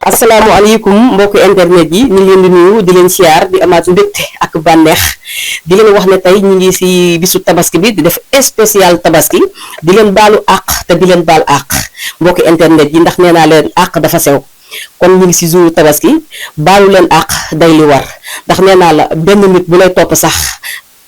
asalaamaaleykum mbokku internet yi ñu ngi leen di nuyu di leen siyaar di amaat mbégte ak bànneex di leen wax ne tey ñu ngi si bisu tabaski bi di def spécial tabaski di leen baalu àq te di leen baal àq mbokku internet yi ndax nee naa leen àq dafa sew kon ñu ngi si jour tabaski baalu leen àq day li war ndax nee naa la benn nit bu lay topp sax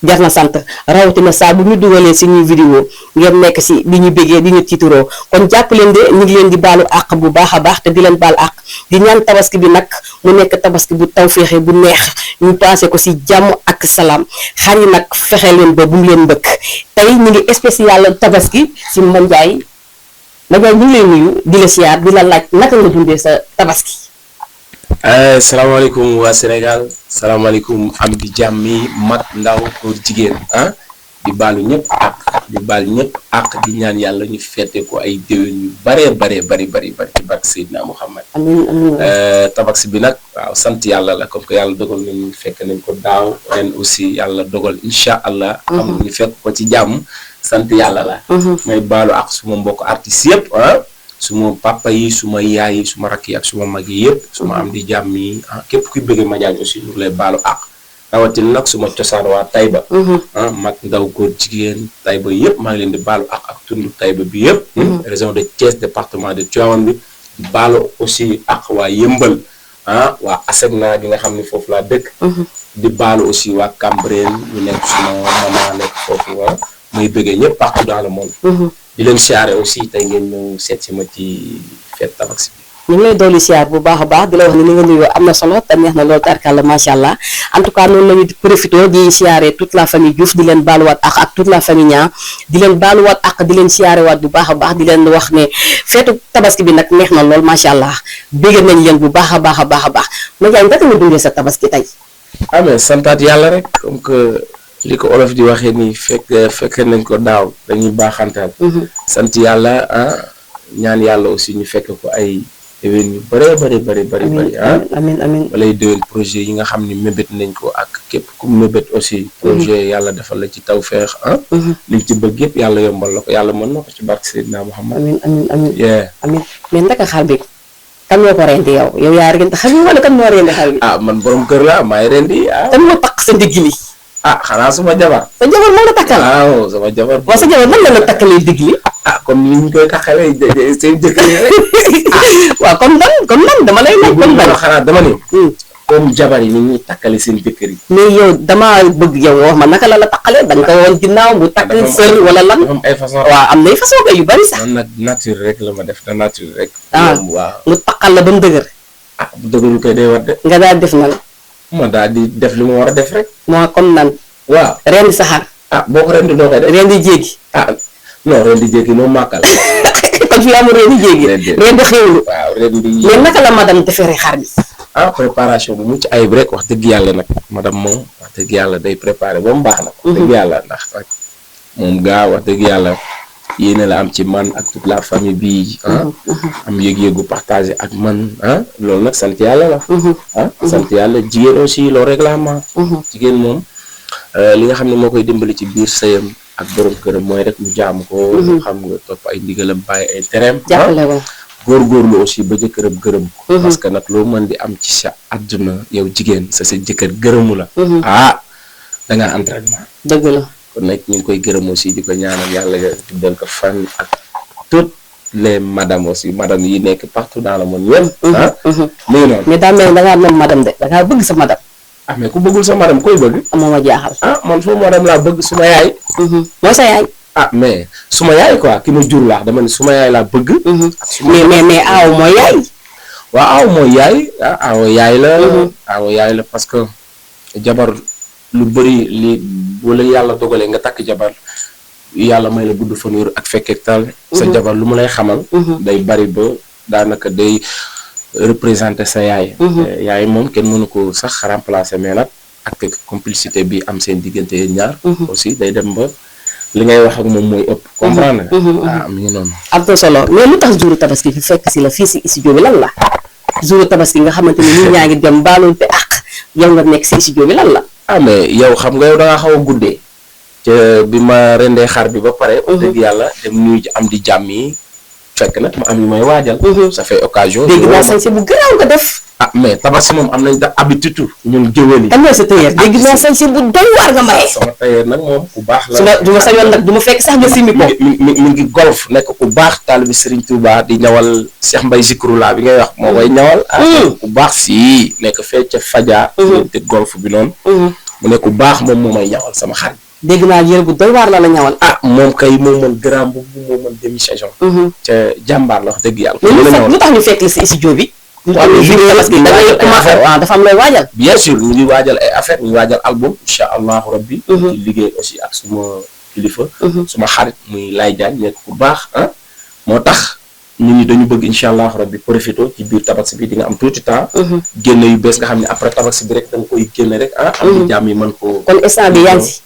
jar na sant rawatina saa bu ñu dugalee suñuy vidéo ngeen nekk si di ñu bégee di ñu tiituroo kon jàpp leen de ñu ngi leen di baalu àq bu baax a baax te di leen baal àq di ñaan tabaski bi nag mu nekk tabaski bu tawféexe bu neex ñu passé ko si jàmm ak salaam xar yi nag fexe leen ba bu mu leen mbëkk tey ñu ngi spécial tabaski si Mandiaye Mandiaye ñu ngi lay nuyu di la siyaar di la laaj naka nga dundee sa tabaski. salaamaaleykum waa Sénégal salaamaaleykum am di jàmm yi mag ndaw góor jigéen di baalu ñëpp di baal ñëpp di ñaan yàlla ñu fete ko ay déwén yu bari ci barke Seydina Muhammad. amiin tabaski bi nag waaw sant yàlla la comme que yàlla dogal nañu fekk nañ ko daaw ren aussi yàlla dogal incha allah. am ñu fekk ko ci jàmm sant yàlla la. may baalu ak suma mbokk artistes yëpp suma papa yi suma yaay yi suma rakk yi ak suma mag yi yëpp suma am di jàmm yi képp kuy bëgg Mandiaye aussi ñu ngi lay baalu ak rawatina nag suma cosaan waa Taïba mag ndaw góor jigéen Taïba yëpp maa ngi leen di baalu ak tund Taïba bi yëpp région de Thiès département de Tivaouane bi di baalu aussi ak waa Yëmbal waa Asegna gi nga xam ne foofu laa dëkk di baalu aussi waa Cambérène ñu nekk suma maman nekk foofu may bëggee ñëpp partout dans le monde di leen siyaare aussi tey ngeen ñëw seet si ma ci fête tabaski bi. ñu ngi lay dolli siyaar bu baax a baax di la wax ne ni nga nuyoo am na solo te neex na loolu tarkalla macha allah en tout cas noonu la ñu profité di siyaare toute la famille Diouf di leen baaluwaat ak toute la famille Niang di leen baaluwaat ak di leen siyaarewaat bu baax a baax di leen wax ne feetu tabaski bi nag neex na lool macha allah bégg nañ leen bu baax a baax a baax a baax Mandiaye naka nga dundee sa tabaski tey. mais santaat yàlla rek comme que. li ko olof di waxee nii fekk nañ ko daaw dañuy baaxantal sant yàlla ñaan yàlla aussi ñu fekk ko ay déwén yu bari amiin balay déwén projet yi nga xam ni mébét nañ ko ak képp ku mébét aussi projet yàlla defal la ci tawfeex liñ ci bëgg yëpp yàlla yombal la ko yàlla mën na ko ci barke Seydina Muhammad amiin mais ndaka xar bi kan moo ko rendi yow yaa rendi xar bi wala kan moo rendi xar bi man borom kër la maay rendi kan moo takk sa ndigg li xanaa suma jabar. sa jabar moo la takkal. waaw sama jabar. waaw sa jabar nan la la takkalee digg li. comme ni ñu koy takkalee seen jëkkër yi rek. waaw comme nan dama lay laaj. comme nan xanaa dama ne. comme jabar yi ni ñuy takkale seen jëkkër yi. mais yow damaa bëgg yow wax ma naka la takkalee da nga ko woon ginnaaw mu takk sër wala lan. am ay façon waaw am nay façon yu bari sax. man nag nature rek la ma def na nature rek. waaw mu takkal la ba mu dëgër. bu dëgërul koy day war de. nga daal def nan. ma daal di def li mu war a def rek. moo comme nan. waaw rendi saxaar. boo ko rendi doo koy def. rendi jéegi. non rendi jéegi moom màkkal. kon fii amul rendi jéegi. rendi xéwlu. waaw rendi. mais naka la madame defaree xar bi. préparation bu mucc ayib rek wax dëgg yàlla nag madame moom wax dëgg yàlla day préparé ba mu baax nag. wax dëgg yàlla ndax moom gaa wax dëgg yàlla yéene la am ci man ak toute la famille bi am yëg-yëgu partagé ak man loolu nag sant yàlla la. sant yàlla jigéen aussi loolu règlement. jigéen moom li nga xam ne moo koy dimbali ci biir sëyam ak borom këram mooy rek mu jaamu ko. xam nga topp ay ndigalam bàyyi ay tereem. jàppale ko góorgóorlu aussi ba jëkkëram gërëm ko. parce que nag loo mën di am ci sa àdduna yow jigéen sa jëkkër gërëmu la. da ngaa entraînement. dëgg la. kon nag ñu ngi koy gërëm aussi di ko ñaanal yàlla tuddal ko fan ak toutes les madame aussi madame yi nekk partout dans le monde yëpp. muy noonu. mais daa mel da ngaa mel madame de da ngaa bëgg sa madame. mais ku bëggul sa madame koy bëgg. moo ma jaaxal. man suma madame laa bëgg suma yaay. mooy sa yaay. mais suma yaay quoi ki ma jur laa dama ne suma yaay laa bëgg. mais aaw mooy yaay. waaw aaw mooy yaay aaw yaay la. aaw yaay la parce que jabar lu bëri li wala yàlla dogalee nga takk jabar yàlla may la gudd fan wér ak fekkee tal sa jabar lu mu lay xamal. day bari ba daanaka day représenter sa yaay. yaay moom kenn mënu ko sax remplacer mais nag ak complicité bi am seen diggante yéen ñaar. aussi day dem ba li ngay wax ak moom mooy ëpp. comprendre nga. mi ngi noonu. am na solo mais lu tax jouru tabaski fi fekk si la fii si studio bi lan la jouru tabaski nga xamante ni nit ñaa ngi dem baalul te yow nga nekk si studio bi lan la. mais yow xam nga yow da ngaa xaw a guddee. te bi ma rendee xar bi ba pare. wax dëgg yàlla dem nuyu am di jàmm yi fekk nag ma am yu may waajal. ça fait occasion. dégg naa sañse bu garaaw nga def. ah mais tabaski moom am nañ da habitude ñun géwél yi. kan mooy sa tailleur dégg naa sañse bu doy waar nga maye. sama tailleur nag moom ku baax la. su ma du ma sañoon nag du ma fekk sax nga simmi ko. mi ngi golf nekk ku baax taalibi Serigne Touba di ñawal Cheikh Mbaye Zikrula bi ngay wax moo koy ñawal. ku baax si nekk fee ca Fadia. te golf bi noonu. mu nekk ku baax moom moo may ñawal sama xarit. dégg naa yére bu doy waar la ñawal. moom kay moo mën grand boobu moo mën demi saison. ca jàmbaar la wax dëgg yàlla. lu tax ñu fekk la si studio bi. parce que da ngay commencé waaw dafa am looy waajal. bien sûr ñu ngi waajal ay affaire ñu ngi waajal album incha allahu rabbi. ci liggéey aussi ak suma kilifa. suma xarit muy Lay Diagne nekk ku baax moo tax nit ñi dañu bëgg incha allahu rabbi profité ci biir tabaski bi di nga am tuuti temps. génne yu bees nga xam ne après tabaski bi rek da nga koy génne rek am jàmm yi mën koo. kon instant bi yaa ngi si.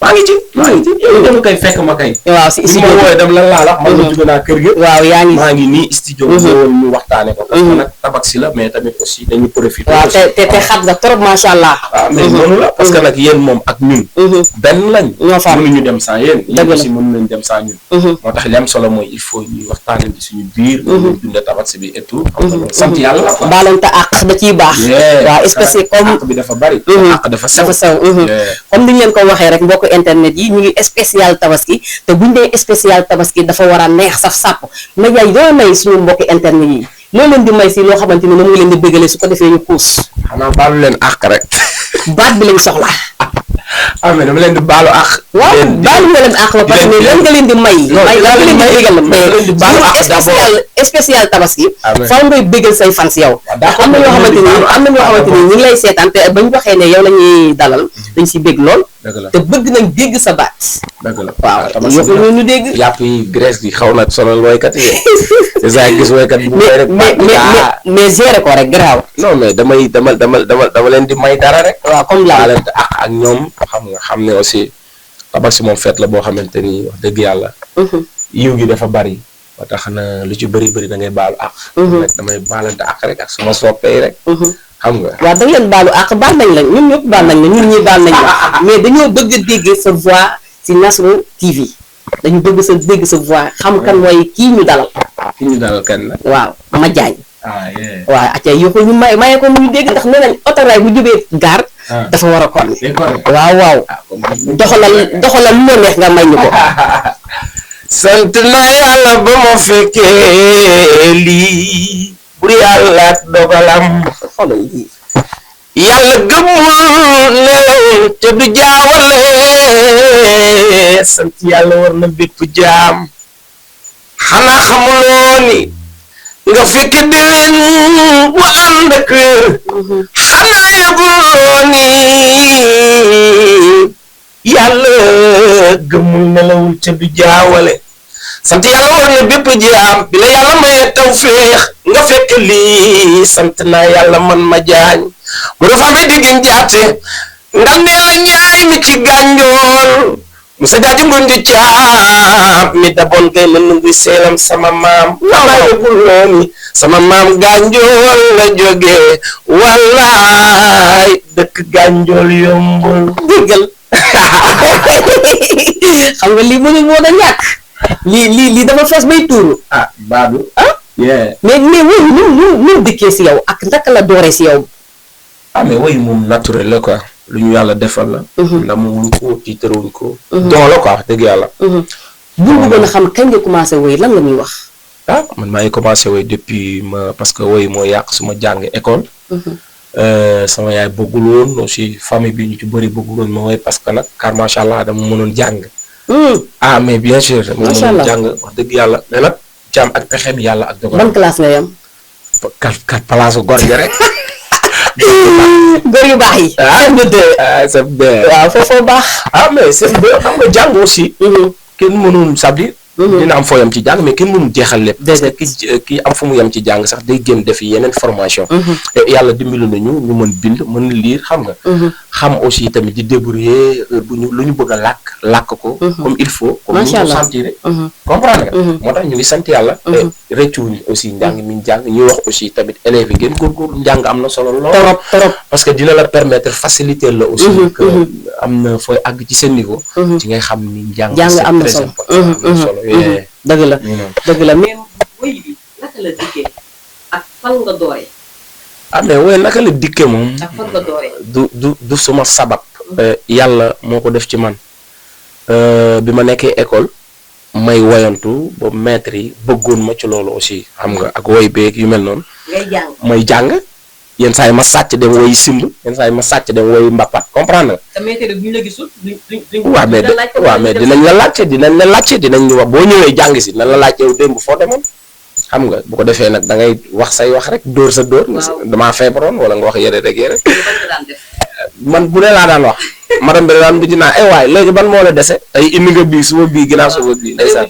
maa ngi ci yow dama koy fekk ma kay. waaw si studio bi ma wooyee dem lan laa la man ma jóge naa kër ga. waaw yaa ngi maa ngi nii studio bi ñu waxtaane ko. parce que nag tabaski la mais tamit aussi dañu profité. waaw te xat nga trop macha allah. waaw mais noonu la parce que nag yéen moom ak ñun. benn lañ. ñoo far mënuñu dem sans yéen. dëgg la yéen aussi mënu leen dem sans ñun. moo tax li am solo mooy il faut ñuy waxtaane ci suñu biir. ñu dundee tabaski bi et tout. sant yàlla la quoi. baalante àq da ciy baax. waaw espèce comme àq bi dafa bari. àq dafa sew comme ni ñu leen ko waxee rek mbokk internet yi ñu ngi spécial tabaski te buñ dee spécial tabaski dafa war a neex saf sàpp ma jaay doo may suñu mbokk internet yi loo leen di may si loo xamante ni moom ngi leen di bëggale su ko defee ñu puus. xanaa baalu leen àq rek. baat bi lañ soxla. mais dama leen di baalu àq. waaw baalu nga leen àq la parce que lan nga leen di may. may lan nga leen di bégal mais spécial tabaski. faaw ngay bégal say fans yow. am na ñoo xamante ni ñu ngi lay seetaan te bañ waxee ne yow la ñuy dalal dañ si bég lool. te bëgg nañ dégg sa baat. dëgg la waaw yokk ñu dégg. yàpp yi graisse gi xaw na sonal woykat yi. c'est ça gis woykat bu may rek. mais gérer ko rek garaaw. non mais dama leen di may dara rek. waaw comme la leen ak ñoom xam ne aussi tabaski moom fête la boo xamante ni wax dëgg yàlla. yiw gi dafa bari. ba tax na lu ci bëri da ngay baalu àq. nag damay baalante àq rek ak suma soppee rek. xam nga waaw da ngeen baalu àq baal nañ la ñun ñëpp baal nañ la ñun ñii baal nañ la mais dañoo bëgg a dégg sa voix ci Nasrou TV dañu bëgg sa dégg sa voix xam kan mooy kii ñu dalal. ki ñu dalal kan la. waaw ma jaañ. waaw acca yoo ko ñu maye ko ñu dégg ndax nee nañ otoraay bu jubee gaar. dafa war a kon. waaw. doxalal lu la neex nga may ñu ko. sant naa yàlla ba ma fekkee lii. bur yàlla ak dogalam. yàlla gëmul nelaw te du jaawale. sant yàlla war na bépp jaam. xanaa xamuloo ni nga fekk déwén bu ànd ak xanaa yëguloo ni yàlla gëmul nelawul te du jaawale. sant yàlla war na bépp jaam bi la yàlla maye tawféex nga fekk lii sant naa yàlla man ma jaañ mu dafa amee diggin jaate ndax nee la ñaay mi ci gànjool musa jaaji ngundi caab mi daboon kay mën nunguy seelam sama maam xanaa yëgul nooni sama maam gànjool la jógee wallaay dëkk gànjool yombul déggal xam nga lii mënul moo da ñàkk lii dama fees bay tuuru. baadu. mais woy nu dikkee si yow ak ndaka la dooree si yow. mais woy moom naturel la quoi lu ñu yàlla defal la. ndax mu wuñ ko tiitaruñ ko. don la quoi dëgg yàlla. bu ñu bëggoon a xam kañ nga commencé woy lan la ñuy wax. man maa ngi commencé woy depuis parce que woy moo yàq suma jàng école. sama yaay bëggul woon aussi famille bi ñu ci bëri bëggul woon ma woy parce que nag car macha allah dama mënoon jàng. mais bien sûr. macha allah jàng wax dëgg yàlla mais nag jaam ak pexeem yàlla ak dogal. ban classe nga yam. 4 place góor gi rek. góor yu baax yi. CM2. waaw foofu baax. mais CM2 xam nga jàng aussi. kenn mënul sabli. dina am foo yam ci jàng mais kenn mënul jeexal lépp. parce que kii am fu mu yam ci jàng sax day génn defi yeneen formation. yàlla dimbali nañu ñu mën bind mën lire xam nga. xam aussi tamit di débrouiller bu ñu lu ñu bëgg a làkk ko. comme il faut. comme ni ñu ko sentir. comprendre nga. moo tax ñu ngi sant yàlla. rëccuwuñu aussi njàng mi njàng ñuy wax aussi tamit élèves yi ngeen góorgóorlu njàng am na solo lool. trop parce que dina la permettre faciliter la aussi. que am na fooy àgg ci seen niveau. ci ngay xam ni njàng am na très solo. important am na solo. dëgg la ñu noonu. dëgg la mais woy bi naka la dikkee ak fan nga dooree ah mais woy naka la dikke moom ak fan nga dooree du suma sabab yàlla moo ko def ci man bi ma nekkee école may woyantu ba maître yi bëggoon ma ci loolu aussi xam nga ak woy beeg yu mel noonu ngay jàng may jàng yenn saa yi ma sàcc dem woy simb yenn saa yi ma sàcc dem woy mbappat comprendre nga. te maître bu ñu la gisul duñ waaw mais dinañ la laajte dinañ wax boo ñëwee jàng si dinañ la laaj yow démb foo demoon xam nga bu ko defee nag da ngay wax say wax rek dóor sa dóor. damaa feebaroon wala nga wax yére rek yére. man bu ne laa daan wax. madame bi daan bi dinaa waay léegi ban moo la dese. ay indi nga bii suba bii ginnaaw suba bii. ndeysaan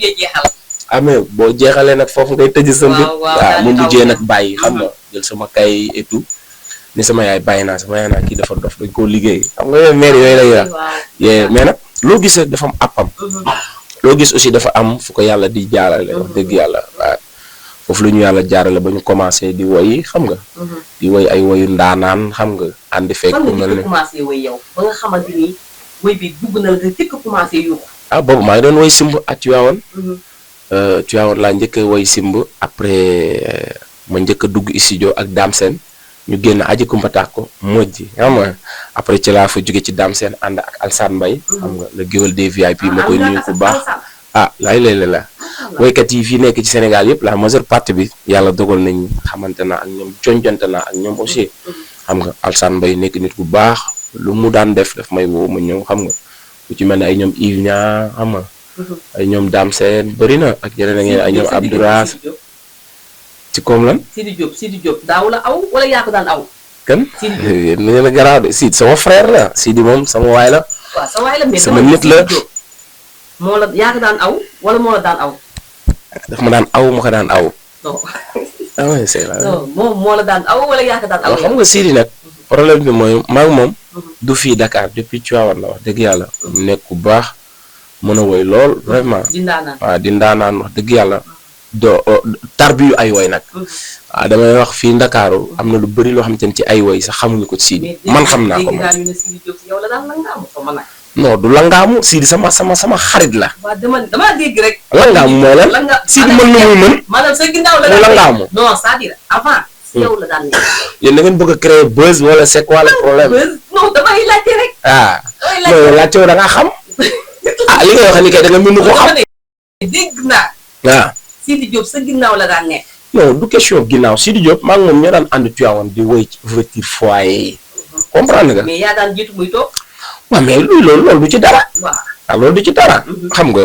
amee boo jeexalee nag foofu ngay tëj sa mbir. waaw mu mujjee nag bàyyi xam nga jël sama kay et tout ni sama yaay bàyyi naa sama yaay naa kii dafa dof dañ koo liggéey xam nga yooyu maire yooyu lay wax. mais nag loo gis rek dafa am appam. loo gis aussi dafa am fu ko yàlla di jaarale. wax dëgg yàlla waaw foofu la ñu yàlla jaarale ba ñu commencé di woy xam nga. di woy ay woyu ndaanaan xam nga. àndi fekk ku mel ne commencé woy yow ba nga xamante ni woy bi dugg na la nga jëkk commencé yuuxu. ah boobu maa ngi doon woy simb ak Tivaouane laa njëkk a woy simb après ma njëkk a dugg studio ak Dame Sène ñu génn aji kumpa tax ko mojji xam nga après ci laa fa jóge ci Dame Sène ànd ak Alsane Mbaye xam nga le géwél des VIP ma koy nuyu ku baax laay la woykat yi fii nekk ci Sénégal yëpp la majeure partie bi yàlla dogal nañ xamante naa ak ñoom jonjonte naa ak ñoom aussi xam nga Alsane Mbaye nekk nit ku baax lu mu daan def daf may woo ma ñëw xam nga ku ci mel ne ay ñoom Yves Nia xam nga ay ñoom Dame Sène bëri na ak yeneen ay ñoom Abdouraas ci comme lan. Sidi Diop daaw la aw wala yaa ko daan aw. kan Sidi Diop la garaaw de Sidi sama frère la Sidi moom sama waay la. waaw sa waay la mais sama nit la. moo la yaa ko daan aw wala moo la daan aw. daf ma daan aw ma ko daan aw. non. ah oui c'est vrai. non moom moo la daan aw wala yaa ko daan aw. xam nga Sidi nag problème bi mooy maa ngi moom. du fii Dakar depuis Tivaouane la wax dëgg yàlla. nekk ku baax mën a woy lool vraiment. di ndaanaan waaw di ndaanaan wax dëgg yàlla. tarbiyu ay woy nag. waaw damay wax fii Ndakaaru am na lu bëri loo xamante ne ci ay woy sax xamuñu ko ci Sidi. man xam naa ko man non du langaamu Sidi sama xarit la. waaw dama dégg rek. langaamu mooy lan. Sidi mën na muy mën. maanaam sa ginnaaw la langaamu. non c'est-à-dire avant. yow la daan nekk. yéen da ngeen bëgg a créer buzz wala c'est quoi le problème. buzz non damay laajte rek. non laajte da nga xam. li nga wax ni kay da nga mën ko xam. dégg naa. waaw. Sidi Diop sa ginnaaw la daan nekk. non du question ginnaaw Sidi Diop maa ngi moom ñoo daan ànd Tivaouane di woy ci ouverture foyer yi. comprendre nga. mais yaa daan jiitu muy toog. waaw mais loolu du ci dara. waaw loolu du ci dara. xam nga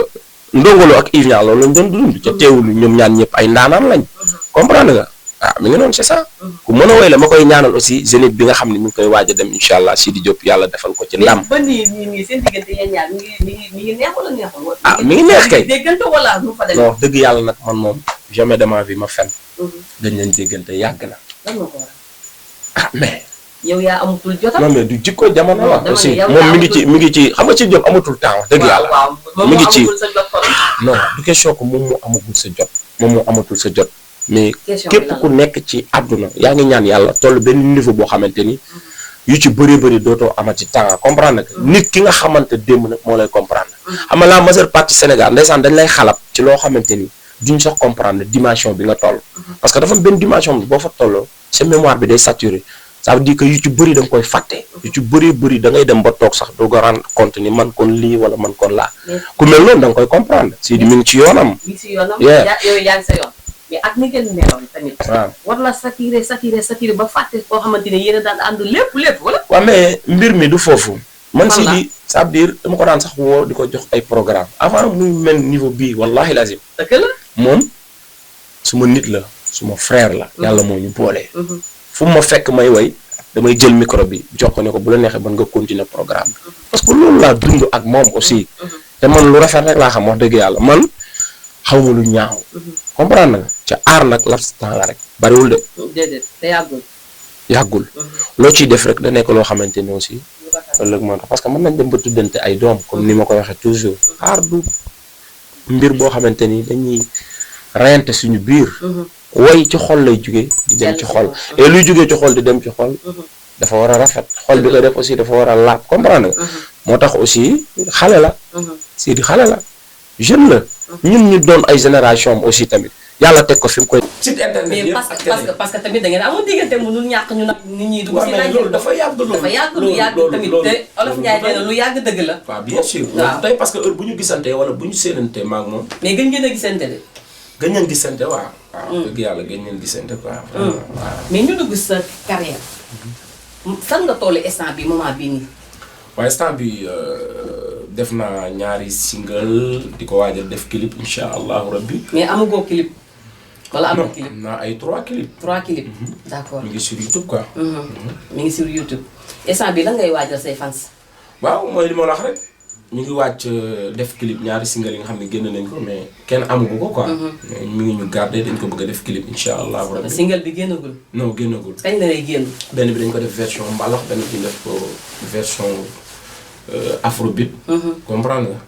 Ndongolo ak Yves Nia loolu lañ doon dund ca teewul ñoom ñaan ñëpp ay ndaanaan lañ. comprendre nga mi ngi noonu c'est ça. ku mën a woy la ma koy ñaanal aussi Zénith bi nga xam ne mi ngi koy waaj a dem incha allah Sidi Diop yàlla defal ko ci ndam. mais ba nii seen diggante yéen ñaar mi ngi neex wala neexul. mi ngi neex kay déggante wala nu fa demee. non dëgg yàlla nag man moom jamais de ma vie ma fen. dañ leen déggante yàgg na. lan moo ko waral. mais. yow yaa amatul jotam. non mais du jikko jamono la aussi moom mi ngi ci xam nga ci Diop amatul temps dëgg yàlla. mi ngi ci non du question que moom moo amagul sa jot. moom moo amatul sa jot. mais képp ku nekk ci àdduna yaa ngi ñaan yàlla toll benn niveau boo xamante ni yu ci bëri dootoo amati temps comprendre nga nit ki nga xamante démb nag moo lay comprendre. xam nga la majeure partie Sénégal ndeysaan dañ lay xalab ci loo xamante ni duñ sax comprendre dimension bi nga toll. parce que dafa am benn dimension bi boo fa tolloo sa mémoire bi day saturé ça veut dire que yu ci bëri da nga koy fàtte. yu ci bëri da ngay dem ba toog sax doo ko rendre compte ni man kon lii wala man kon laa. ku mel noonu da nga koy comprendre. Sidi mi ngi ci yoonam. mi ngi ci yoonam. yow yaa ngi sa yoon. mais ak ni ngeen meloon tamit. waaw war na saturé ba fàtte koo xamante ne yéen a daan ànd lépp wala. waaw mais mbir mi du foofu. man Sidi ça veut dire dama ko daan sax woo di ko jox ay programme avant muy mel niveau bii wallahi lazim. dëgg la. moom suma nit la suma frère la. yàlla moo ñu boole. fu ma fekk may woy damay jël micro bi jox ko ne ko bu la neexee mën nga continuer programme bi. parce que loolu laa dund ak moom aussi. te man lu rafet rek laa xam wax dëgg yàlla man xaw ma lu ñaaw. comprendre nga ca aar nag laps temps la rek bariwul de. déedéet te yàggul. loo ciy def rek da nekk loo xamante ni aussi. ëllëg moo tax parce que mën nañ dem ba tuddante ay doom comme ni ma koy waxee toujours. aar du mbir boo xamante ni dañuy reyante suñu biir. woy ci xol lay jugee di dem ci xol et luy jugee ci xol di dem ci xol. dafa war a rafet xol bi ko def aussi dafa war a laab comprendre nga. moo tax aussi xale la. Sidi xale la. jeune la ñun ñu doon ay génération am aussi tamit yàlla teg ko fi mu koy. site internet mais yëpp parce que tamit da ngeen amoon diggante mu dul ñàkk ñu nag nit ñi dugg si laaj loolu dafa yàgg dafa yàgg lu yàgg tamit te Olof Ndiaye nee na lu yàgg dëgg la. waaw bien sûr. waaw tey parce que heure bu ñu gisantee wala bu ñu séenantee maag moom. mais gën ngeen a gisante de. gën ngeen gisante waaw. waaw dëgg yàlla gën ngeen gisante quoi. waaw mais ñu dugg sa carrière fan nga toll instant bi moment bii nii. waaye instant bi def naa ñaari single di ko waajal def clip incha allahu rabbi. mais amagoo clip. wala am na clip am naa ay 3 clip. 3 clip. d'accord mi ngi sur YouTube quoi. mi ngi sur YouTube instant bi lan ngay waajal say fans. waaw mooy li ma la wax rek ñu ngi wàcc def clip ñaari single yi nga xam ne génn nañ ko mais kenn amagu ko quoi. mais mi ngi ñu garder dañ ko bëgg a def clip incha allahu rabbi. single bi génnagul. non génnagul. kañ la lay génn. benn bi dañ ko def version mbalax benn bi ñu def ko version afrobeat. comprendre nga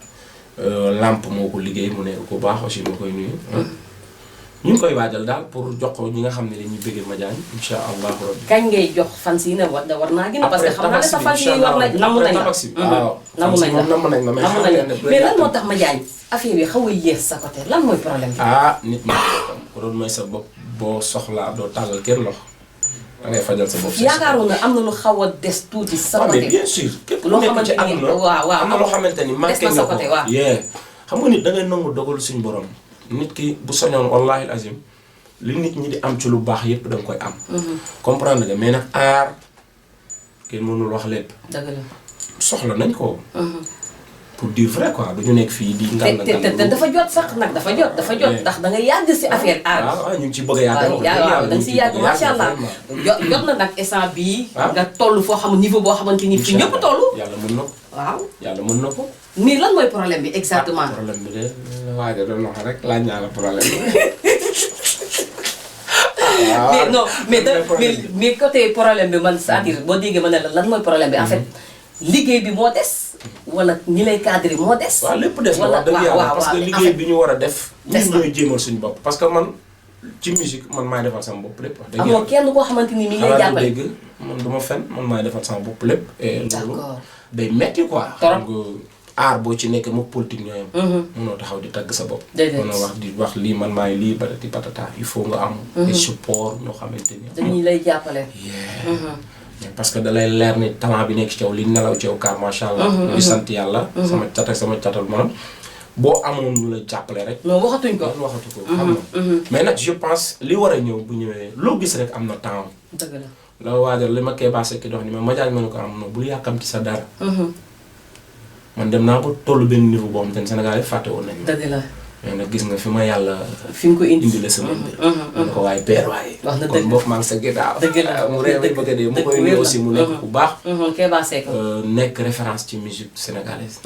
lamp moo ko liggéey mu nekk ku baax aussi ma koy nuyu. ñu ngi koy waajal daal pour jox ko ñi nga xam ne dañuy bëgg Madiagne incha allahu rabbi. kañ ngay jox fans yi ne war naa génn parce que xam naa ne sa fans yi war nañ namm nañ la. waaw namm nañ la namm nañ la mais lan moo tax Madiagne affaire yi xaw a yéex sa côté lan mooy problème bi. nit ñi ko doon may sa bopp boo soxlaa doo tàllal kenn loxo da ngay fajal sa bopp. yaakaaroon na am na lu xaw a des tuuti sa côté. mais bien sûr képp ku loo nekk xamante ci ni àdduna waaw am na loo xamante ni manqué nga ko yee xam nga nit da ngay nangu dogal suñu borom nit ki bu soñoon wallahi azim li nit ñi di am ci lu baax yépp da nga koy am. comprendre nga mais nag aar kenn mënul wax lépp. dëgg la soxla nañ ko. pour dire vrai quoi du ñu nekk fii di. te dafa jot sax nag dafa jot ndax da nga yàgg si affaire aar. waaw ñu ngi ci bëgg a yàgg. waaw da nga si yàgg macha allah. jot na nag instant bii. nga toll foo xam niveau boo xamante ni fi ñëpp toll. yàlla mën na ko. waaw yàlla mën na ko. mais lan mooy problème bi exactement. problème bi de waaye de doon wax rek laaj naa la problème bi. mais non mais côté problème bi man c'est-à-dire boo déggee ma ne la lan mooy problème bi en fait liggéey bi moo des wala ñi lay cadre moo des. waaw lépp des na wax dëgg yàlla parce que liggéey bi ñu war a def. ñun ñooy jéemal suñu bopp parce que man ci musique man maay defal sama bopp lépp. wax dëgg yàlla amoo kenn koo xamante ni mi ngi lay jàppale. dégg man du ma fen man maay defal sama bopp lépp. et loolu d'accord day metti quoi. trop xam nga aar boo ci nekk moom politique ñooyam. mënoo taxaw di tagg sa bopp. déedéet mënoo wax di wax lii man maay lii batati patata il faut nga am. des support ñoo xamante ni. dañuy lay jàppale. parce que da lay leer ni talent bi nekk ci yow li nelaw ci yow car macha allah. ñu sant yàlla. sama cat ak sama catal maanaam boo amoon lu la jàppale rek. non waxatuñ ko. waxatu ko xam nga. mais nag je pense li war a ñëw bu ñëwee loo gis rek am na temps. dëgg la. la waajal li ma Kéba Seck dox ni ma Madiagne mënu ko am na bul yàkkamti sa dara. man dem naa ba tollu benn niveau boo xam te ne Sénégal yi fàtte woon nañu. dëgg la. mais nag gis nga fi ma yàlla. fi nga ko indi la sama mbir. man ko waaye père waaye. wax na dëgg kon boobu maa ngi sa ginnaaw. dëgg la mu réew mi bëgg a dee mu koy nuyu aussi mu nekk bu baax. Kéba Seck. nekk référence ci musique sénégalaise.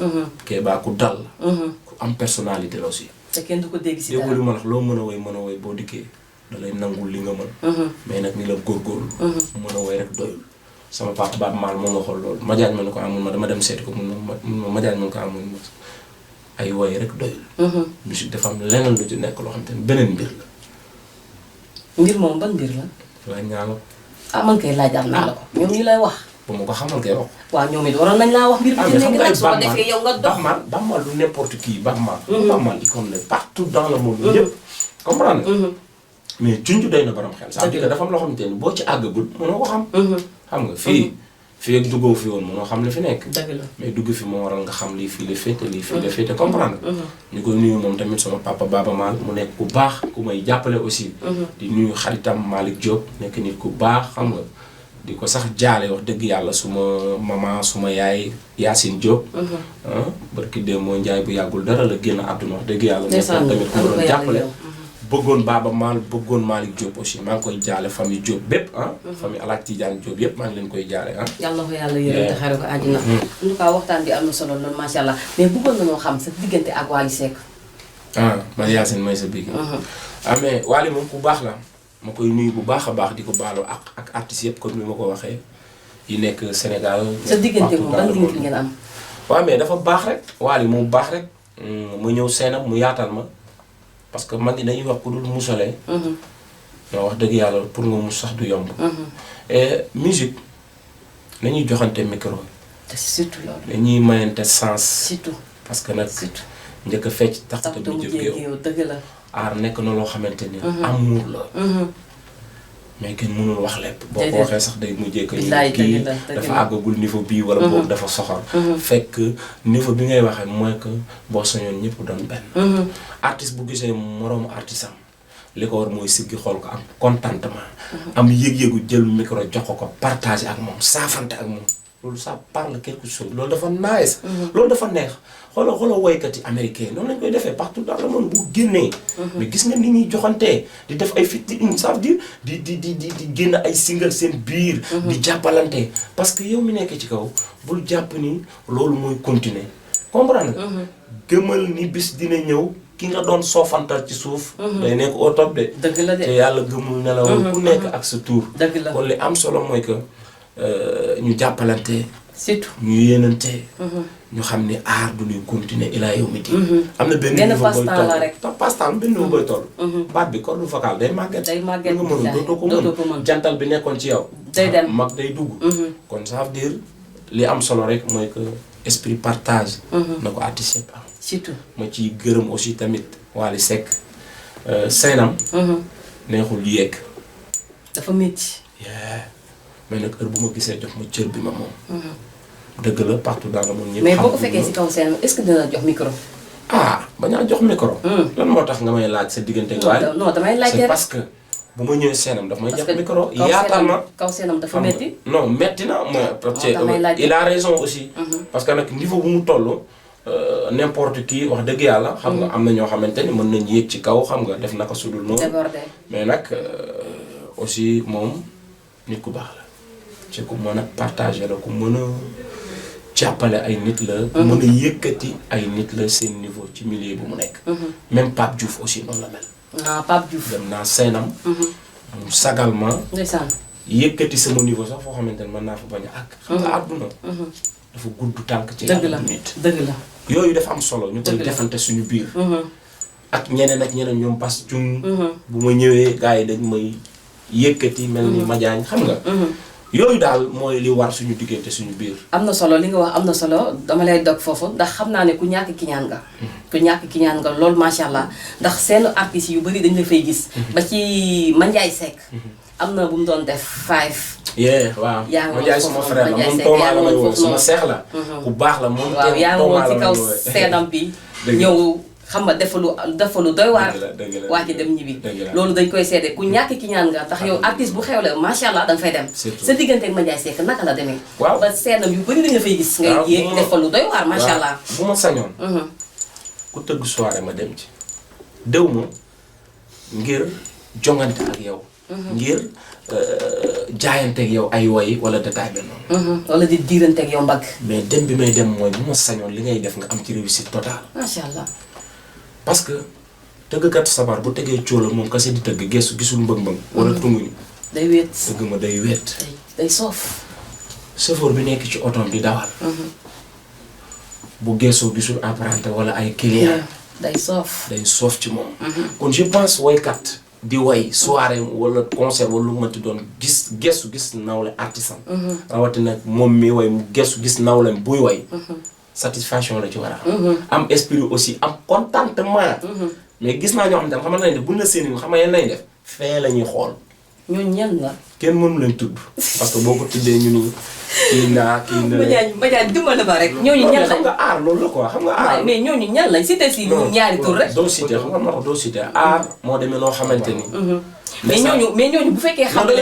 Kéba ku dal la. ku am personnalité la aussi. te kenn du ko dégg si dara déggoo li ma wax loo mën a woy boo dikkee da lay nangul li nga mën. mais nag ni la góorgóorlu. mën a woy rek doyul. sama papa Baaba Maal moo ma xool loolu Madiagne ma ne ko amul ma dama dem seeti ko mun ma Madiagne ma ne ko amul ma ay woy rek doyul. musique dafa am leneen lu ci nekk loo xam te ne beneen mbir la. mbir moom ban mbir la. laaj naa la. ah man kay laajaat naa la ko. ñoom ñu lay wax. ba ma ko xamal kay wax. waaw ñoom it waroon nañ laa wax mbir bi. mais xam nga ay su ko defee yow nga dox. Baaba Maal du n'importe qui Baaba Maal. Baaba Maal il connaît partout dans le monde. yëpp comprendre nga. mais junj doy na borom xel. c'est-à-dire que dafa am loo xamante ni boo ci àggagul mënoo ko xam. xam nga fii ak duggoo fi woon mënoo xam li fi nekk. dëgg la mais dugg fi moo waral nga xam lii fii la féete lii fii la féete comprendre nga. ñu koy nuyu moom tamit sama papa Baaba Maal mu nekk ku baax ku may jàppale aussi. di nuyu xaritam Malick Diop nekk nit ku baax xam nga. di ko sax jaale wax dëgg yàlla suma maman suma yaay Yacine Diop. barki démb moo njaay bu yàggul dara la génn àdduna wax dëgg yàlla. nekkoon tamit ku doon jàppale. bëggoon Baaba Maal bëggoon Malick Diop aussi maa ngi koy jaale famille Diop bépp famille Alaaji Tidiane Diop yëpp maa ngi leen koy jaale yàlla ko yàlla yërëm te xare ko àjjana. en tout cas waxtaan bi am na solo loolu macha allah mais bëggoon nañoo xam sa diggante ak Wally Seck. man Yacine may sa bigg. mais Wally moom ku baax la ma koy nuyu bu baax a baax di ko baalu ak artistes yëpp comme ni ma ko waxee yi nekk Sénégal. sa diggante moom ban diggante ngeen am. waaw mais dafa baax rek Wally moom baax rek ma ñëw seenam mu yaatal ma. parce que man dañuy wax ku dul musalee. mais wax dëgg yàlla pour nga mus sax du yomb. et musique nañuy joxante micro. te surtout loolu. dañuy mayante sens. surtout parce que nag njëkk a fecc tax te taxtu mu mu jëf jéeg géew yow dëgg la. aar nekk na loo xamante ni amour la mais kenn mënul wax lépp boo ko waxee sax day mujjee ko billaay kii dëgg la, dëgg dafa la. àggagul niveau bii wala boog dafa soxor fekk niveau bi ngay waxee mooy que boo soñoon ñëpp doon benn artiste bu gisee moroomu artiste am li ko war mooy siggi xool ko am contentement am yëg-yëgu jël micro jox ko partager ak moom saafante ak moom loolu ça parle quelque chose loolu dafa nice loolu dafa neex xoolal woykat yi américain noonu lañ koy defee partout dans le monde bu génnee mais gis nga ni ñuy joxantee di def ay fit ça veut dire di génn ay single seen biir di jàppalante parce que yow mi nekk ci kaw bul jàpp ni loolu mooy continuer comprendre nga gëmal ni bis dina ñëw ki nga doon soofantal ci suuf day nekk au top de dëgg la de. te yàlla gëmul nelawul ku nekk ak sa tour dëgg la. kon li am solo mooy que ñu jàppalante surtout. ñu yéenante ñu xam ni aar du ñuy continuer ilaa yow mi am na benn benn niveau booy passe-temps toll la rek. passe-temps benn niveau booy toll baat bi corde vocale day màgget day màgget nga mënul dootoo ko mën jantal bi nekkoon ci yow day dem. mag day dugg kon ça veut dire li am solo rek mooy que esprit partage na ko artiste yëpp am surtout. ma ciy gërëm aussi tamit Wally Seck seenam neexul yéeg dafa métti. mais nag heure bu ma gisee jox ma cër bi ma moom dëgg la partout dans le monde ñëpp mais xam boo ko fekkee si kaw seen est-ce que dina la jox micro. bañaa jox micro lan moo tax nga may laaj sa diggante ak Wally non damay laajte c'est rek. parce que bu ma ñëwee seenam daf may parce jox que micro yaatal ma kaw seenam dafa xam nga. métti. non metti na mais parce que damay laajte. il a raison aussi parce que nag niveau bu mu toll n'importe qui wax dëgg yàlla xam nga am na ñoo xamante ni mën nañ yéeg ci kaw xam nga def naka sudul noonu débordé. mais nag aussi moom nit ku baax la ci ku mën a partager la ku mën a jàppale ay nit la ku mën a yëkkati ay nit la seen niveau ci milieu bu mu nekk même Pape Diouf aussi noonu la mel Pape Diouf. dem naa seenam mu sagal ma ndeysaan. yëkkati sama niveau sax foo xamante ne mën naa fa bañ a àgg xam nga àdduna dafa gudd tànk ci dëgg la àdduna nit dëgg la. yooyu dafa am solo ñu koy Dëgg la. defante suñu biir ak ñeneen ñoom Bass Thioung bu ma ñëwee gars yi dañ may yëkkati mel ni Madiagne xam nga yooyu daal mooy li war suñu diggante suñu biir am na solo li nga wax am na solo dama lay dog foofu ndax xam naa ne ku ñàkk kiñaan nga. ku ñàkk kiñaan nga loolu macha allah ndax seen artistes yu bëri dañ la fay gis. ba ci Mandiaye Seck. am na bu mu doon def 5. waaw yaa ngi ma jaay woon suma foofu frère la Mandiaye moom Seck Thomas yaa la ngi may woon woo foofu suma noonu. seex la ku baax la moom waaw yaa ngi woon ci kaw seenam bi. Dëgg la. ñëw xam nga defalu doy waar. dëgg la waa ci dem ñibbi. dëgg la. loolu dañ koy seede ku ñàkk kiñaan nga tax yow artiste bu xewle macha allah danga fay dem. Surtout. sa diggante ak Mandiaye Seck naka la demee. waaw ba seenam yu bëri dañ la fay gis. ngay waaw, yéeg bu ma- defalu doy waar macha allah. bu ma sañoon ku tëgg soirée ma dem ci déw ma ngir jongante ak yow ngir jaayante ak yow ay woy wala détail bi noonu wala di diirante ak yow mbagg. mais dem bi may dem mooy bu ma sañoon li ngay def nga am ci réussite totale macha allah. parce que tëggkat sabar bu tegee cóola moom kese di tëgg gestu gisul mbëng-mbëng wala tunguñu day wéet. tëgg ma day wéet day soof. chauffeur bi nekk ci otoom di dawal bu geesoo gisul apprenti wala ay client day soof. day soof ci moom kon je pense woykat di woy soirée wala concert wala lu mënti doon gis nawle artisan rawatina moom mi woy mu gestu gis nawle buy woy satisfaction la ci war a am esprit aussi am contentement mais gis naa ñoo xam ne xam nañ ne buñ la séeni xam nga yeen lañ def fee la ñuy xool ñooñu ñan la. kenn mënu leen tudd parce que boo ko tuddee ñu ni kii naa Madiagne dimbali ma rek. ñooñu ñan xam lañ nga aar loolu la quoi xam nga aar mais ñooñu ñan lañ cité si ñaari tur rek. doo cité xam nga moo tax doo cité aar moo demee noo xamante ni mais ñooñu bu fekkee xam nga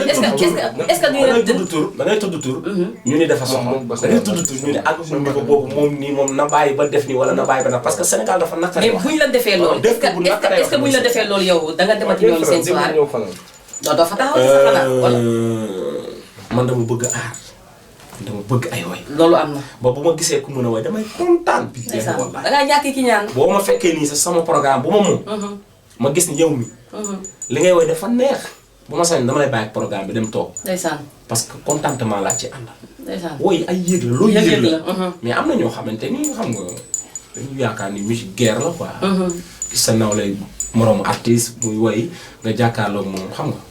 est-ce que da ngay tudd tur da ngay tudd tur ñu ni dafa soxla da ngay tudd tur ñu ni ak niveau boobu moom nii moom na bàyyi ba def nii wala na bàyyi ba na parce que Sénégal dafa naqaree mais wax buñ la defee loolu. def ko bu naqaree est-ce que buñ la defee loolu yow da nga demati ñoom seen soir. doo fa taxaw sa xanaa wala. man dama bëgg aar dama bëgg ay woy loolu am na. ba bu ma gisee ku mën a woy damay kontaan bi ndeysaan wallaay da ngaa ñàkk ki ñaan. boo ma fekkee nii sax sama programme bu ma moom ma gis ni yow mi li ngay woy dafa neex bu ma sañ dama lay bàyyi programme bi dem toog ndeysaan parce que contentement laa ci àndal ndeysaan. woy ay yëg la loolu Yëg-yëg yëg la la. mais am na ñoo xamante ni xam nga dañu yaakaar ni musique guerre la quoi gis sa nawle moroomu artiste muy woy nga jàkkaarloog moom xam nga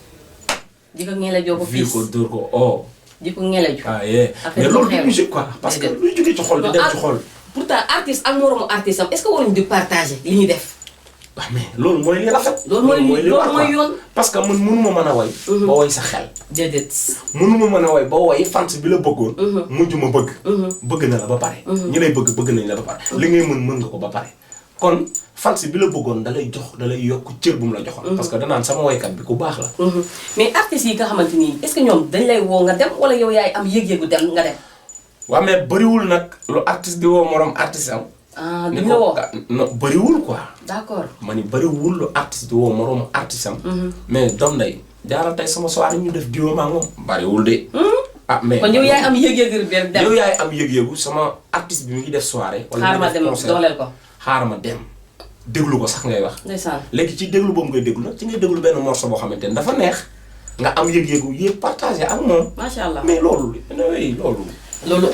di ko ngele joo ko fii fiis ko dóor ko oh di ko ngele ju. ah yeah Après mais loolu du xew. musique quoi parce que Déedéet. luy jógee ci xol di dem ci xol pourtant artiste ak moromu artiste am est-ce que waruñu di partager li ñuy def. waaw mais loolu mooy li rafet. loolu mooy yoon. parce que man mënuma mën a woy. ba woy sa xel. déedéet. mënuma mën a woy ba woy fans bi la bëggoon. mujj ma bëgg. bëgg na la ba pare. ñi lay bëgg nañ la ba pare. li ngay mën nga ko ba pare. kon fans bi la bëggoon da lay jox da lay yokk cër bu mu la joxoon. parce que danaan sama woykat bi ku baax la. mais artistes yi nga xamante ni est-ce que ñoom dañ lay woo nga dem wala yow yaay am yëg-yëgu dem nga dem. waaw mais bëriwul nag lu artiste di woo morom artiste am. duñ la woo non bëriwul quoi. d'accord ma ni bëriwul lu artiste di woo moromu artiste am. mais doom day jaaral tey sama soirée ñu def diwo maa moom bëriwul de. Mais kon yow yaay am yëg-yëgu dem. yow yaay am yëg-yëgu sama artiste bi mu ngi def soirée. wala xaar ma dem dooleel ko. xaar ma dem déglu ko sax ngay wax. ndeysaan léegi ci déglu boobu ngay déglu nag ci ngay déglu benn morceau boo xamante ne dafa neex nga am yëg-yëgu yéeg partagé ak moom. macha allah mais loolu loolu. loolu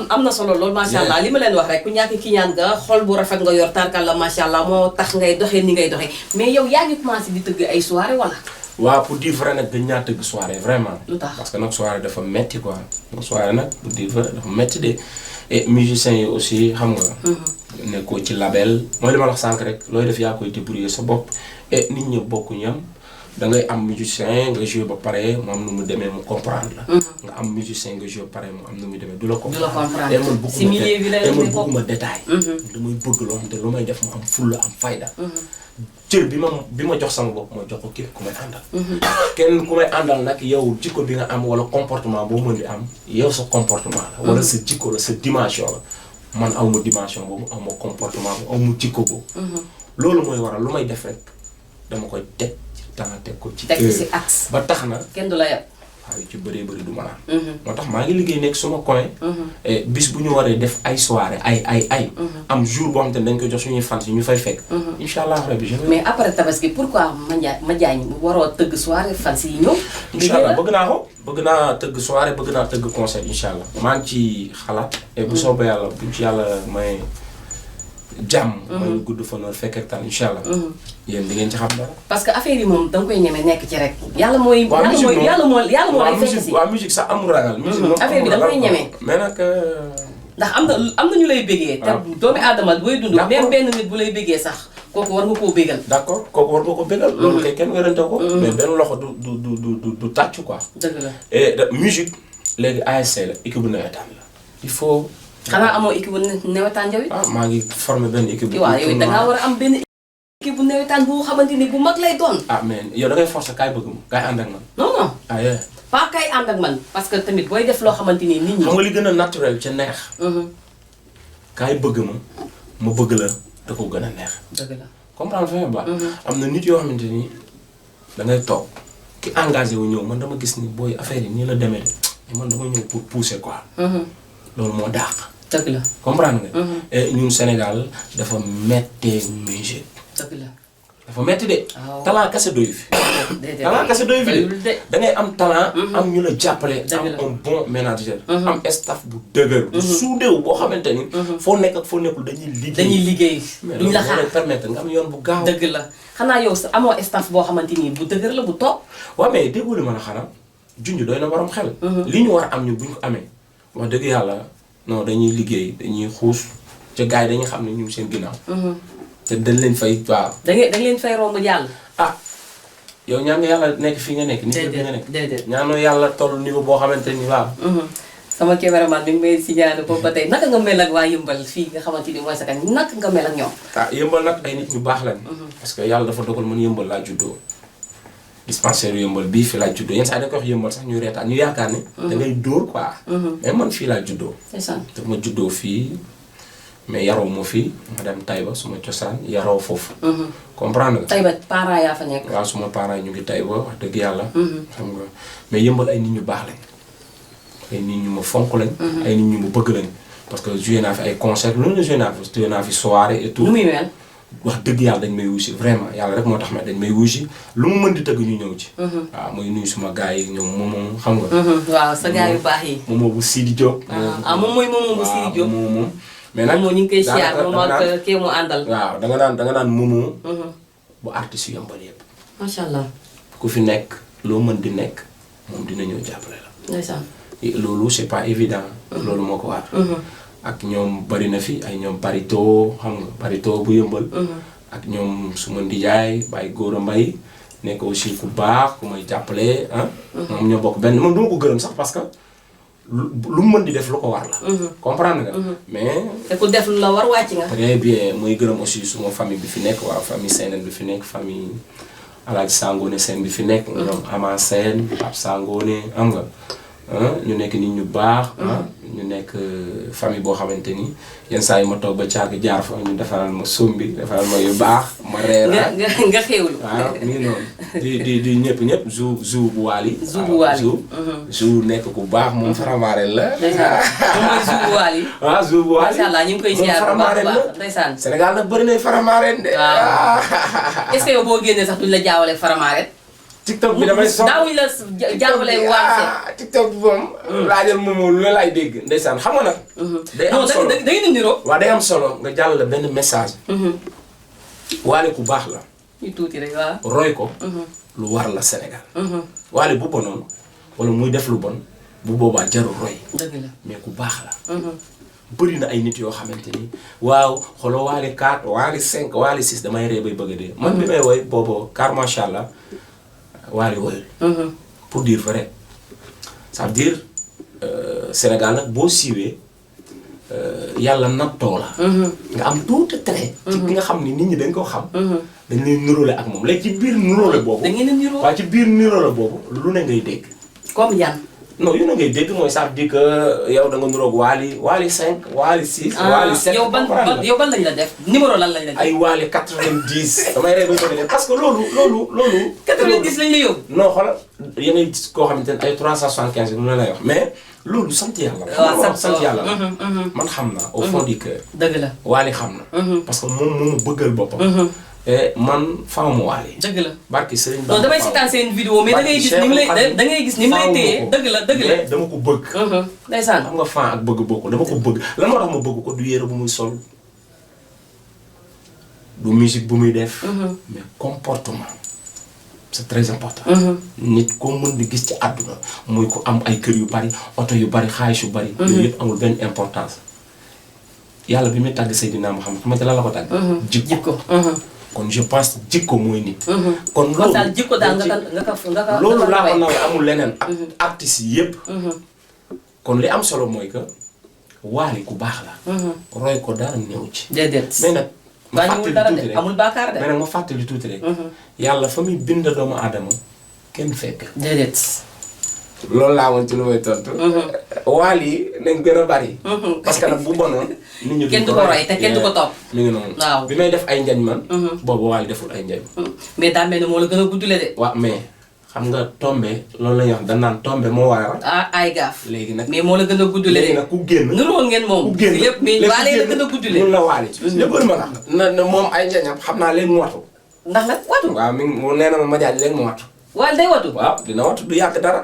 am na solo loolu macha allah li ma leen wax rek ku ñàkk ki ñaan nga xol bu rafet nga yor tarkal la macha allah moo tax ngay doxee ni ngay doxee mais yow yaa ngi commencé di tëgg ay soirée wala. waaw pour dire vrai nag dañ ñaa tëgg soirée vraiment. lu tax parce que nag soirée dafa metti quoi soirée nag pour dire vrai dafa metti de et musiciens yi aussi xam nga. nekkoo ci label mooy li ma la wax sànq rek looy def yaa koy débrouiller sa bopp et nit ñi bokkuñu am da ngay am musicien nga joué ba pare mu am nu mu demee mu comprendre la. nga am musicien nga joué ba pare mu am nu mu demee du la comprendre. te man bëgguma détail. damay bëgg loo xam te lu may def mu am fulla am fayda. cër bi ma jox sama bopp ma jox ko képp ku may àndal. kenn ku may àndal nag yow jikko bi nga am wala comportement boo mën di am yow sa comportement la. wala sa jikko la sa dimension la. man aw ma dimension boobu aw ma comportement boobu aw ma jikko boobu. loolu mooy waral lu may def rek dama koy teg ci temps teg ko ci. teg ci axe ba tax na. kenn du la yab. waaw yu ci bëree bëri du ma naan. moo tax maa ngi liggéey nekk suma coin. bis bu ñu waree def ay soirée ay. am jour boo xam te ne dañ koy jox suñuy fans yi ñu fay fekk. incha allah rabi je. mais après tabaski pourquoi Madiagne waroo tëgg soirée fans yi ñëw. incha allah bëgg naa ko bëgg naa tëgg soirée bëgg naa tëgg concert incha allah maa ngi ci xalaat. et bu soobee yàlla buñ ci yàlla may jàmm. may gudd fan wala fekk ak tal incha allah. yéen di ngeen ci xam dara. parce que affaire yi moom da nga koy ñeme nekk ci rek. yàlla mooy. yàlla moo lay fekk si. waaw musique sax amul ragal. musique moom affaire bi da nga koy ñeme. mais nag. ndax am na ñu lay bëggee. te doomi aadama booy dund. même benn nit bu lay bëggee sax kooku war nga koo bëggal. d'accord kooku war nga ko bëggal. loolu kay kenn werante ko. mais benn loxo du tàcc quoi. dëgg la et musique léegi ASC la équipe bu nawetaan la il faut. xanaa amoo équipe bu nawetaan yow it. maa ngi formé benn équipe bu. waaw yow da ngaa war a am benn équipe bu nawetaan bu xamante ni bu mag lay doon. mais yow da ngay forcer kaay bëgg ma kaay ànd ak man. non. yeah. pas kaay ànd ak man parce que tamit booy def loo xamante ni nit ñi. xam nga li gën a naturel ca neex. kaay bëgg ma bëgg la da ko gën a neex. dëgg la comprendre nga ba. am na nit yoo xamante ni da ngay toog ki engagé wu ñëw man dama gis ni booy affaire yi nii la demee de man dama ñëw pour pousser quoi. loolu moo dàq. dëgg la comprendre nga. et ñun Sénégal dafa méttee musique. dëgg la dafa métti de. waaw talent kese doyu fi. talent kese doyu fi de. da ngay am talent. am ñu la jàppale. am un bon manager. am staff bu dëgër. bu suudewu boo xamante ni. foo nekk ak foo nekkul dañuy liggéey. duñ la xaar mais permettre nga am yoon bu gaaw. dëgg la xanaa yow sa amoo staff boo xamante ni bu dëgër la bu toog. waaw mais déggoo li ma la xanaa junj doy na borom xel. li ñu war a am ñu bu ñu ko amee wax dëgg yàlla non dañuy liggéey dañuy xuus ca gars yi dañuy xam ne ñu ngi seen ginnaaw. te dañ leen fay waaw. da leen fay romb jàll. yow ñaan nga yàlla nekk fii nga nekk. déedéet nga nekk déedéet. ñaanoo yàlla toll niveau boo xamante ni waaw. sama cameraman mi ngi may signalé boobu ba tey naka nga mel ak waa Yëmbal fii nga xamante ni mooy sa kan naka nga mel ak ñoom. Yëmbal nag ay nit ñu baax lañ. parce que yàlla dafa dogal man Yëmbal laa juddoo. dispensaire Yëmbal bii fi laa juddoo yenn saa dañ koy wax Yëmbal sax ñu reetaan ñu yaakaar ne. da ngay dóor quoi. mais man fii laa juddoo. te ma juddoo fii. mais yaroo moo fi ma dem Taïba suma cosaan yaroo foofu. comprendre nga. Taïba parents yaa fa nekk. waaw suma parents ñu ngi Taïba wax dëgg yàlla. xam nga mais Yëmbal ay nit ñu baax lañ. ay nit ñu ma fonk lañ. ay nit ñu ma bëgg lañ. parce que joué naa fi ay concert lu ne joué naa fi soirée et tout. nu muy mel. wax dëgg yàlla dañ may wuusi vraiment yàlla rek moo tax ma dañ may wuusi lu mu mën di tëgg ñu ñëw ci. waaw muy nuyu suma gars yi ñoom moomoo xam nga. waaw sa gars yu baax yi. moomoo bu Sidi Diop. moom mooy moomoo bu Sidi Diop moom. mais nag ñu ngi koy siyaar moom ak kii mu àndal. waaw da nga naan moomoo. bu artiste yu Yëmbal yëpp. macha allah. ku fi nekk loo mën di nekk moom dina ñëw jàppale la. ndeysaan. loolu c'est pas évident. loolu moo ko war. ak ñoom bari na fi ay ñoom Barito xam nga Barito bu yëmbal. ak ñoom suma ndijaay Baye Gora Mbaye nekk aussi ku baax ku may jàppale ah. moom ñoo bokk benn moom duma ko gërëm sax parce que lu mu mën di def lu ko war la. comprendre nga. mais. te ku def lu la war wàcc nga. très bien muy gërëm aussi suma famille bi fi nekk waaw famille Sène bi fi nekk famille Alaaji Sangone Sène bi fi nekk. ñoom Ama Sène Pape Sangone am nga. ñu nekk nit ñu baax. ñu nekk famille boo xamante ni yenn saa yi ma toog ba caag jaar fa ñu defaral ma sombi defaral ma yu baax. ma reer nga xéwlu. waaw mi ngi noonu di ñëpp zou bu waali. zou bu waali zou nekk ku baax moom faramaareel la. mooy zou bu waali. waaw zou bu waali macha allah ñu ngi koy ziar bu baax a baax ndeysaan. Sénégal nag bëri na faramaareel de. waaw est-ce que yow boo génnee sax duñ la jaawale faramaareel. TikTok bi damay soxla daawuñu la jàppale waa TikTok bi moom. laajal moom lu la laay dégg ndeysaan xam nga nag. day am solo da ngay niroo. waaw day am solo nga jàll benn message. Wally ku baax la. ñu tuuti rek waaw. roy ko. lu war la Sénégal. Wally bu bonoon wala muy def lu bon bu boobaa jarul roy. dëgg la mais ku baax la. bëri na ay nit yoo xamante ni waaw xooloo Wally 4 Wally 5 Wally 6 damay ree bay bëgg a dee. man bi may woy boobu car macha allah. Wally woyul pour dire vrai ça veut dire Sénégal nag boo siiwee yàlla nattoo la nga am tuuti trait ci ki nga xam ni nit ñi dañ koo xam dañ leen niroole ak moom léegi ci biir niroole boobu da ngeen a niroo waaye ci biir niroole boobu lu ne ngay dégg comme yan non yu ne ngay dégg mooy ça veut dire que yow da nga niroog Wally 5 Wally 6 Wally 7 yow ban lañ la def numéro lan lañ la def ay Wally 90 damay rey ba bëgg def parce que loolu 90 lañ la yóbbu non xoolal ya ngay gis koo xamante ne ay 375 lu la lay wax mais loolu sant yàlla la. waaw sant yàlla la. man xam naa au fond du cœur. dëgg la Wally xam na. parce que moom moo ma bëggal boppam. man faaw ma Wally. dëgg la barki Serigne Ba. non damay seetaan seen vidéo mais da ngay gis ni mu lay da ngay gis ni mu lay téye dëgg la mais dama ko bëgg. ndeysaan xam nga fan ak bëgg bokk dama ko bëgg lan moo tax ma bëgg ko du yére bu muy sol du musique bu muy def. mais comportement. c'est très important. nit ko mën di gis ci àdduna muy ko am ay kër yu bari oto yu bari xaalis yu bari. yooyu yëpp amul benn importance. yàlla bi muy tàgg Seydina Muhammad xamante lan la ko tàgg. jikko kon je pense jikko mooy nit. kon loolu daal jikko daal nga loolu laa ko nawee amul leneen. ak artistes yëpp. kon li am solo mooy que Wally ku baax la. roy ko dara néew ci. déedéet mais nag. ma fàttali tuuti rek amul baakaar de. mais nag ma fàttali tuuti rek. yàlla fa muy bind doomu aadama kenn fekk. déedéet. loolu laa woon ci lu may tontu. Wally yi nañ gën a bari. parce que nag bu bonoon. nit ñi kenn du ko roy te kenn du ko topp. mi ngi noonu. waaw bi may def ay njañ man. boobu Wally deful ay njañ. mais daa mel ni moo la gën a guddule de. waaw mais xam nga tombe loolu la ñuy wax dañ naan tombe moo waral. ay gaaf. léegi nag mais moo la gën a guddule de. léegi nag ku génn. nuroo ngeen moom. ku génn lépp mais Wally la gën a guddule. mun la Wally. lépp ma la. na moom ay njañam xam naa léegi mu watu. ndax nag watu. waaw mi ngi nee na ma jaaj léegi mu watu. Wally day watu. waaw dina watu du yàgg dara.